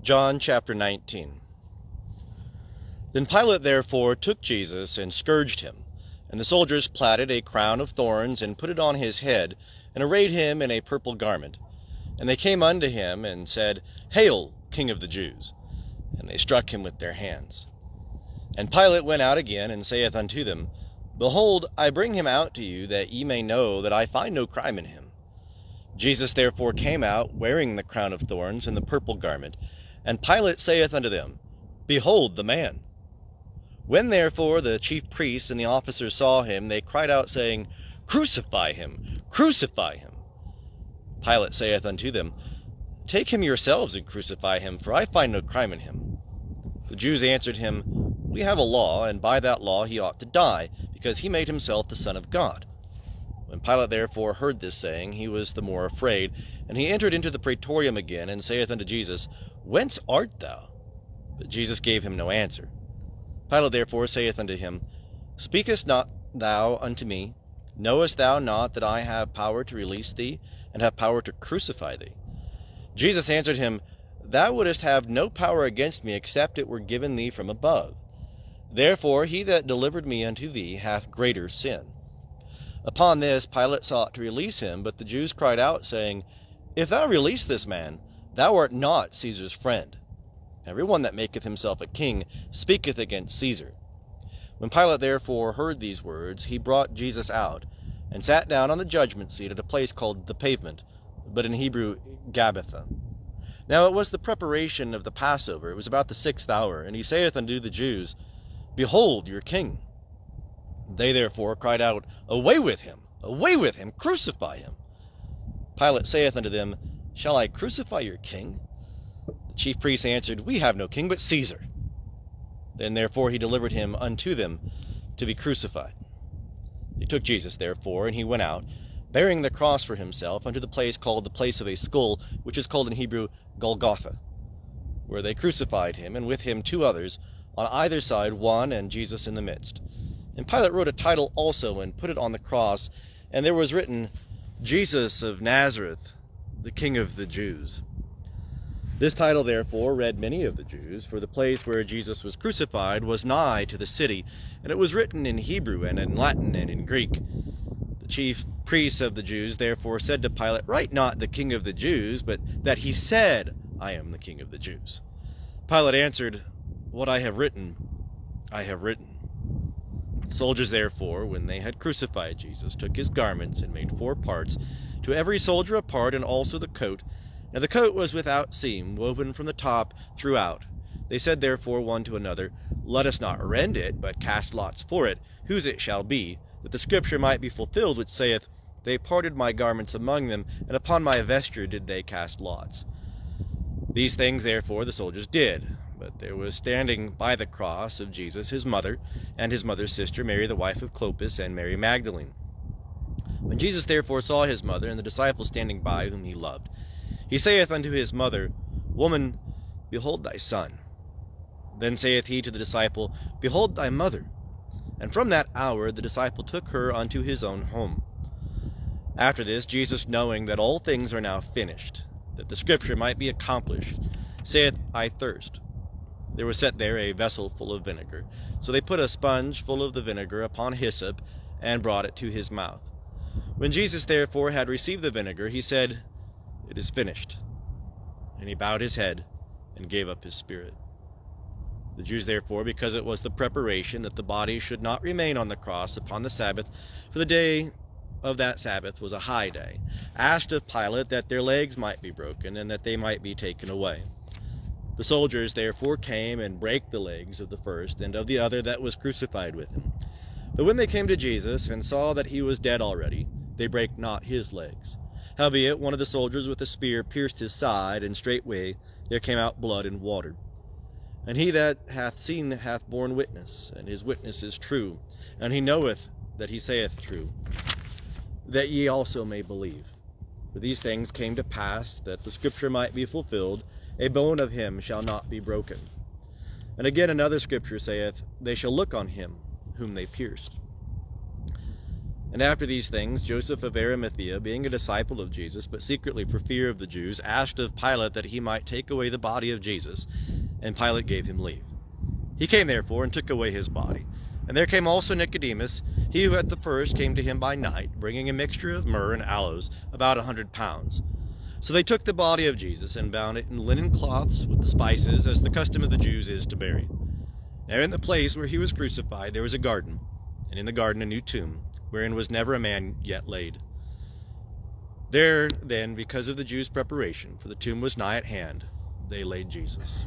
John chapter 19. Then Pilate therefore took Jesus and scourged him. And the soldiers platted a crown of thorns and put it on his head, and arrayed him in a purple garment. And they came unto him and said, Hail, King of the Jews! And they struck him with their hands. And Pilate went out again, and saith unto them, Behold, I bring him out to you, that ye may know that I find no crime in him. Jesus therefore came out, wearing the crown of thorns and the purple garment. And Pilate saith unto them, Behold the man! When therefore the chief priests and the officers saw him, they cried out, saying, Crucify him! Crucify him! Pilate saith unto them, Take him yourselves and crucify him, for I find no crime in him. The Jews answered him, We have a law, and by that law he ought to die, because he made himself the Son of God. When Pilate therefore heard this saying, he was the more afraid, and he entered into the praetorium again, and saith unto Jesus, Whence art thou? But Jesus gave him no answer. Pilate therefore saith unto him, Speakest not thou unto me? Knowest thou not that I have power to release thee, and have power to crucify thee? Jesus answered him, Thou wouldest have no power against me, except it were given thee from above. Therefore he that delivered me unto thee hath greater sin. Upon this Pilate sought to release him, but the Jews cried out, saying, If thou release this man, thou art not Caesar's friend. Every one that maketh himself a king speaketh against Caesar. When Pilate therefore heard these words, he brought Jesus out, and sat down on the judgment seat at a place called the Pavement, but in Hebrew Gabbatha. Now it was the preparation of the Passover. It was about the 6th hour, and he saith unto the Jews, Behold your king! They therefore cried out, Away with him! Away with him! Crucify him! Pilate saith unto them, Shall I crucify your king? The chief priests answered, We have no king but Caesar. Then therefore he delivered him unto them to be crucified. They took Jesus therefore, and he went out, bearing the cross for himself, unto the place called the place of a skull, which is called in Hebrew Golgotha, where they crucified him, and with him 2 others, on either side, one, and Jesus in the midst. And Pilate wrote a title also, and put it on the cross, and there was written, Jesus of Nazareth, the King of the Jews. This title therefore read many of the Jews, for the place where Jesus was crucified was nigh to the city, and it was written in Hebrew, and in Latin, and in Greek. The chief priests of the Jews therefore said to Pilate, Write not the King of the Jews, but that he said, I am the King of the Jews. Pilate answered, What I have written, I have written. The soldiers therefore, when they had crucified Jesus, took his garments, and made 4 parts, to every soldier a part, and also the coat. Now the coat was without seam, woven from the top throughout. They said therefore one to another, Let us not rend it, but cast lots for it, whose it shall be, that the scripture might be fulfilled, which saith, They parted my garments among them, and upon my vesture did they cast lots. These things therefore the soldiers did. But there was standing by the cross of Jesus his mother, and his mother's sister, Mary the wife of Clopas, and Mary Magdalene. When Jesus therefore saw his mother, and the disciple standing by, whom he loved, he saith unto his mother, Woman, behold thy son. Then saith he to the disciple, Behold thy mother. And from that hour the disciple took her unto his own home. After this, Jesus, knowing that all things are now finished, that the scripture might be accomplished, saith, I thirst. There was set there a vessel full of vinegar. So they put a sponge full of the vinegar upon hyssop, and brought it to his mouth. When Jesus therefore had received the vinegar, he said, It is finished. And he bowed his head, and gave up his spirit. The Jews therefore, because it was the preparation that the body should not remain on the cross upon the Sabbath, for the day of that Sabbath was a high day, asked of Pilate that their legs might be broken, and that they might be taken away. The soldiers therefore came and brake the legs of the first and of the other that was crucified with him. But when they came to Jesus, and saw that he was dead already, they brake not his legs. Howbeit one of the soldiers with a spear pierced his side, and straightway there came out blood and water. And he that hath seen hath borne witness, and his witness is true, and he knoweth that he saith true, that ye also may believe. For these things came to pass, that the scripture might be fulfilled, A bone of him shall not be broken. And again another scripture saith, They shall look on him whom they pierced. And after these things, Joseph of Arimathea, being a disciple of Jesus, but secretly for fear of the Jews, asked of Pilate that he might take away the body of Jesus, and Pilate gave him leave. He came therefore and took away his body. And there came also Nicodemus, he who at the first came to him by night, bringing a mixture of myrrh and aloes, about 100 pounds. So they took the body of Jesus and bound it in linen cloths with the spices, as the custom of the Jews is to bury. Now in the place where he was crucified there was a garden, and in the garden a new tomb, wherein was never a man yet laid. There then, because of the Jews' preparation, for the tomb was nigh at hand, they laid Jesus.